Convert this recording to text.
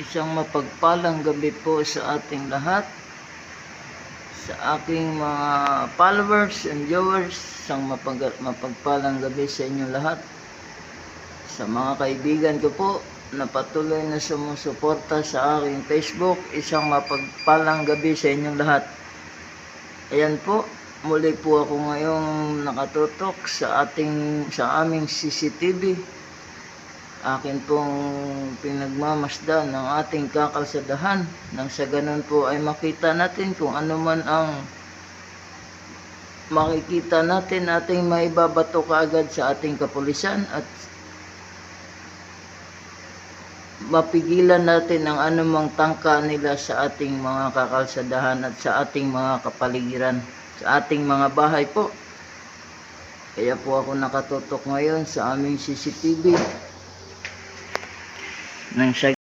Isang mapagpalang gabi po sa ating lahat, sa aking mga followers and viewers. Isang mapagpalang gabi sa inyong lahat. Sa mga kaibigan ko po na patuloy na sumusuporta sa aking Facebook, isang mapagpalang gabi sa inyong lahat. Ayan po, muli po ako ngayong nakatutok sa aming CCTV. Akin pong pinagmamasdan ng ating kakalsadahan, nang sa ganun po ay makita natin kung ano man ang makikita natin, ating maibabato kaagad sa ating kapulisan at mapigilan natin ang anumang tangka nila sa ating mga kakalsadahan at sa ating mga kapaligiran, sa ating mga bahay po. Kaya po ako nakatutok ngayon sa aming CCTV. Nang sa